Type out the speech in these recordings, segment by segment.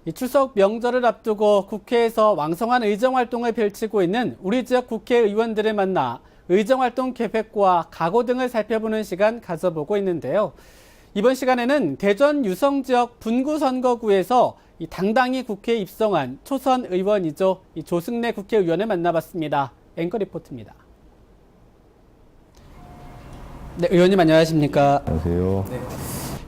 이 추석 명절을 앞두고 국회에서 왕성한 의정활동을 펼치고 있는 우리 지역 국회의원들을 만나 의정활동 계획과 각오 등을 살펴보는 시간 가져보고 있는데요. 이번 시간에는 대전 유성 지역 분구 선거구에서 당당히 국회에 입성한 초선 의원이죠. 조승래 국회의원을 만나봤습니다. 앵커 리포트입니다. 네, 의원님 안녕하십니까? 안녕하세요. 네.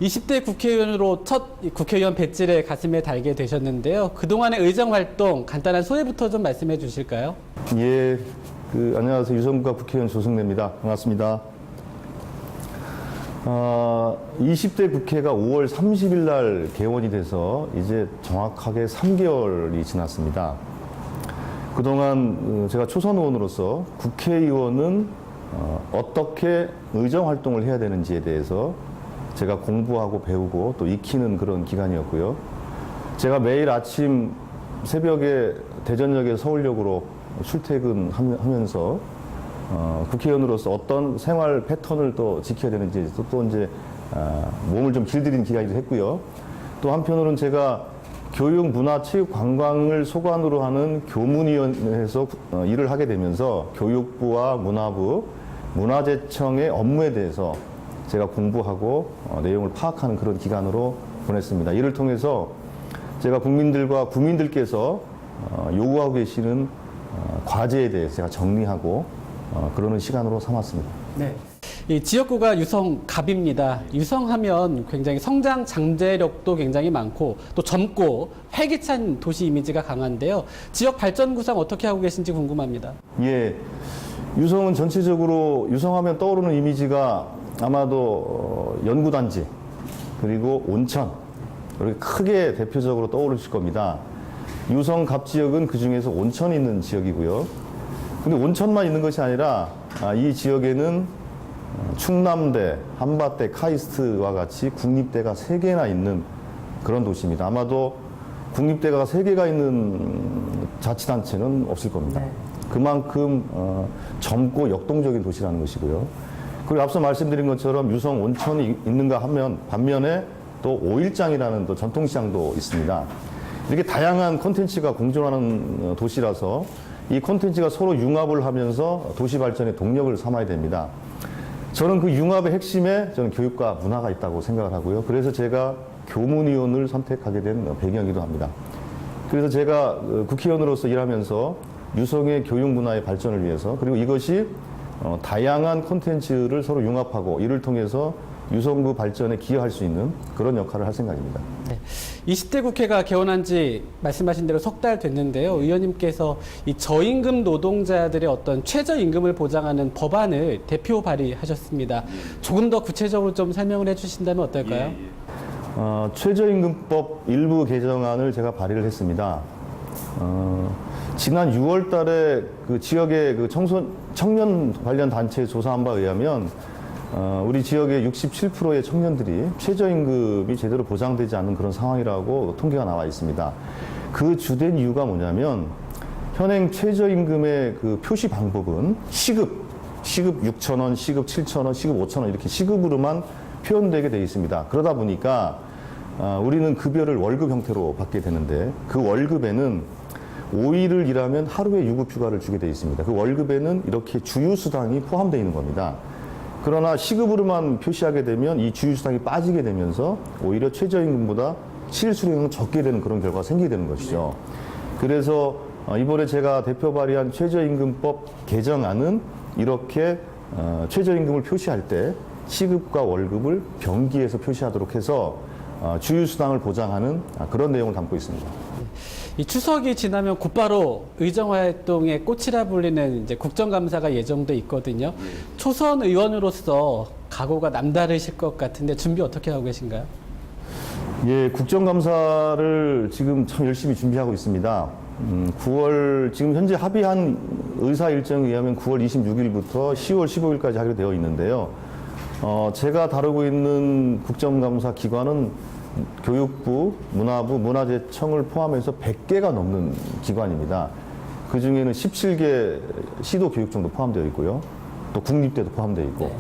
20대 국회의원으로 첫 국회의원 배지를 가슴에 달게 되셨는데요. 그동안의 의정활동 간단한 소회부터 좀 말씀해 주실까요? 예, 안녕하세요. 유성구가 국회의원 조승래입니다. 반갑습니다. 20대 국회가 5월 30일 날 개원이 돼서 이제 정확하게 3개월이 지났습니다. 그동안 제가 초선 의원으로서 국회의원은 어떻게 의정활동을 해야 되는지에 대해서 제가 공부하고 배우고 또 익히는 그런 기간이었고요. 제가 매일 아침 새벽에 대전역에서 서울역으로 출퇴근하면서 국회의원으로서 어떤 생활 패턴을 또 지켜야 되는지 또 이제 몸을 좀 길들인 기간이기도 했고요. 또 한편으로는 제가 교육, 문화, 체육, 관광을 소관으로 하는 교문위원회에서 일을 하게 되면서 교육부와 문화부, 문화재청의 업무에 대해서 제가 공부하고 내용을 파악하는 그런 기간으로 보냈습니다. 이를 통해서 제가 국민들께서 요구하고 계시는 과제에 대해서 제가 정리하고 그러는 시간으로 삼았습니다. 네. 이 지역구가 유성갑입니다. 유성하면 굉장히 성장 잠재력도 굉장히 많고 또 젊고 활기찬 도시 이미지가 강한데요. 지역 발전 구상 어떻게 하고 계신지 궁금합니다. 예, 유성은 전체적으로 유성하면 떠오르는 이미지가 아마도 연구단지 그리고 온천 이렇게 크게 대표적으로 떠오르실 겁니다. 유성갑 지역은 그 중에서 온천이 있는 지역이고요. 근데 온천만 있는 것이 아니라 이 지역에는 충남대, 한밭대, 카이스트와 같이 국립대가 3개나 있는 그런 도시입니다. 아마도 국립대가 3개가 있는 자치단체는 없을 겁니다. 네. 그만큼 젊고 역동적인 도시라는 것이고요. 그리고 앞서 말씀드린 것처럼 유성 온천이 있는가 하면 반면에 또 오일장이라는 또 전통시장도 있습니다. 이렇게 다양한 콘텐츠가 공존하는 도시라서 이 콘텐츠가 서로 융합을 하면서 도시 발전의 동력을 삼아야 됩니다. 저는 그 융합의 핵심에 저는 교육과 문화가 있다고 생각을 하고요. 그래서 제가 교문위원을 선택하게 된 배경이기도 합니다. 그래서 제가 국회의원으로서 일하면서 유성의 교육 문화의 발전을 위해서 그리고 이것이 다양한 콘텐츠를 서로 융합하고 이를 통해서 유성구 발전에 기여할 수 있는 그런 역할을 할 생각입니다. 네. 20대 국회가 개원한 지 말씀하신 대로 석 달 됐는데요. 의원님께서 이 저임금 노동자들의 어떤 최저임금을 보장하는 법안을 대표 발의하셨습니다. 조금 더 구체적으로 좀 설명을 해주신다면 어떨까요? 최저임금법 일부 개정안을 제가 발의를 했습니다. 지난 6월 달에 그 지역의 그 청년 관련 단체 조사한 바에 의하면 우리 지역의 67%의 청년들이 최저임금이 제대로 보장되지 않는 그런 상황이라고 통계가 나와 있습니다. 그 주된 이유가 뭐냐면 현행 최저임금의 그 표시 방법은 시급 6,000원, 시급 7,000원, 시급 5,000원 이렇게 시급으로만 표현되게 되어 있습니다. 그러다 보니까 우리는 급여를 월급 형태로 받게 되는데 그 월급에는 5일을 일하면 하루에 유급휴가를 주게 되어 있습니다. 그 월급에는 이렇게 주휴수당이 포함되어 있는 겁니다. 그러나 시급으로만 표시하게 되면 이 주휴수당이 빠지게 되면서 오히려 최저임금보다 실수령은 적게 되는 그런 결과가 생기게 되는 것이죠. 그래서 이번에 제가 대표 발의한 최저임금법 개정안은 이렇게 최저임금을 표시할 때 시급과 월급을 병기해서 표시하도록 해서 주휴수당을 보장하는 그런 내용을 담고 있습니다. 이 추석이 지나면 곧바로 의정활동의 꽃이라 불리는 이제 국정감사가 예정돼 있거든요. 초선 의원으로서 각오가 남다르실 것 같은데 준비 어떻게 하고 계신가요? 예, 국정감사를 지금 참 열심히 준비하고 있습니다. 9월, 지금 현재 합의한 의사 일정에 의하면 9월 26일부터 10월 15일까지 하기로 되어 있는데요. 제가 다루고 있는 국정감사 기관은 교육부, 문화부, 문화재청을 포함해서 100개가 넘는 기관입니다. 그 중에는 17개 시도교육청도 포함되어 있고요. 또 국립대도 포함되어 있고.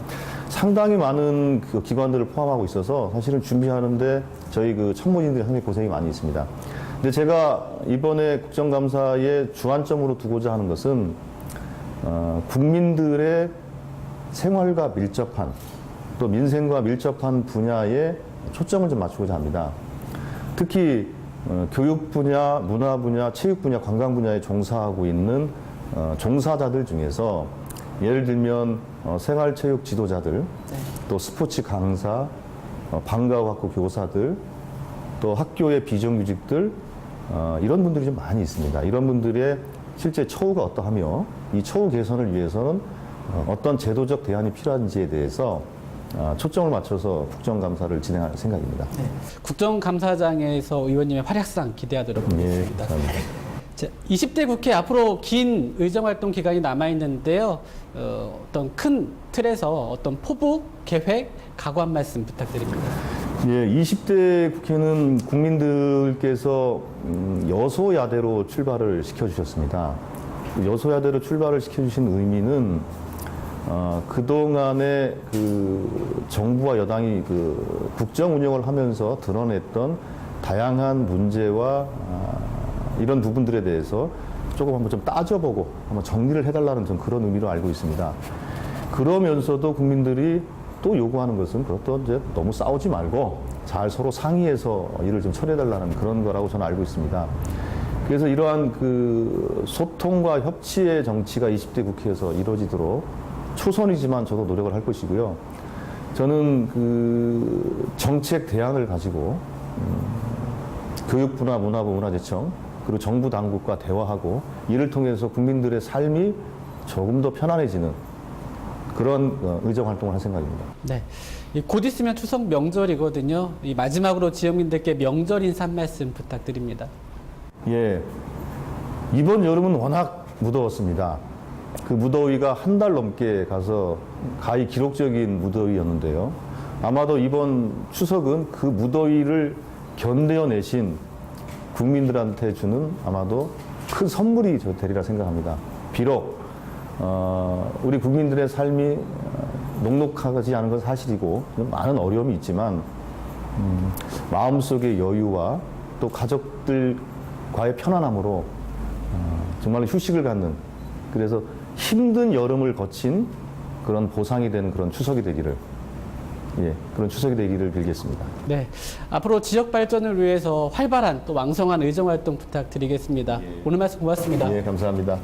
상당히 많은 그 기관들을 포함하고 있어서 사실은 준비하는데 저희 그 참모진들이 상당히 고생이 많이 있습니다. 근데 제가 이번에 국정감사의 주안점으로 두고자 하는 것은 국민들의 생활과 밀접한 또 민생과 밀접한 분야에 초점을 좀 맞추고자 합니다. 특히 교육 분야, 문화 분야, 체육 분야, 관광 분야에 종사하고 있는 종사자들 중에서 예를 들면 생활체육 지도자들, 또 스포츠 강사, 방과후학교 교사들, 또 학교의 비정규직들 이런 분들이 좀 많이 있습니다. 이런 분들의 실제 처우가 어떠하며 이 처우 개선을 위해서는 어떤 제도적 대안이 필요한지에 대해서 초점을 맞춰서 국정감사를 진행할 생각입니다. 네. 국정감사장에서 의원님의 활약상 기대하도록 예, 하겠습니다. 감사합니다. 자, 20대 국회 앞으로 긴 의정활동 기간이 남아있는데요. 어떤 큰 틀에서 어떤 포부, 계획, 각오 한 말씀 부탁드립니다. 예, 20대 국회는 국민들께서 여소야대로 출발을 시켜주셨습니다. 여소야대로 출발을 시켜주신 의미는 그동안에 그 정부와 여당이 그 국정 운영을 하면서 드러냈던 다양한 문제와 이런 부분들에 대해서 조금 한번 좀 따져보고 한번 정리를 해달라는 좀 그런 의미로 알고 있습니다. 그러면서도 국민들이 또 요구하는 것은 그것도 이제 너무 싸우지 말고 잘 서로 상의해서 일을 좀 처리해달라는 그런 거라고 저는 알고 있습니다. 그래서 이러한 그 소통과 협치의 정치가 20대 국회에서 이루어지도록 초선이지만 저도 노력을 할 것이고요. 저는 그 정책 대안을 가지고 교육부나 문화부, 문화재청 그리고 정부 당국과 대화하고 이를 통해서 국민들의 삶이 조금 더 편안해지는 그런 의정 활동을 할 생각입니다. 네. 곧 있으면 추석 명절이거든요. 이 마지막으로 지역민들께 명절 인사 한 말씀 부탁드립니다. 예. 이번 여름은 워낙 무더웠습니다. 그 무더위가 한 달 넘게 가서 가히 기록적인 무더위였는데요. 아마도 이번 추석은 그 무더위를 견뎌내신 국민들한테 주는 아마도 큰 선물이 되리라 생각합니다. 비록 우리 국민들의 삶이 녹록하지 않은 건 사실이고 많은 어려움이 있지만 마음속의 여유와 또 가족들과의 편안함으로 정말 휴식을 갖는 그래서 힘든 여름을 거친 그런 보상이 되는 그런 추석이 되기를 그런 추석이 되기를 빌겠습니다. 네. 앞으로 지역 발전을 위해서 활발한 또 왕성한 의정 활동 부탁드리겠습니다. 오늘 말씀 고맙습니다. 예, 감사합니다.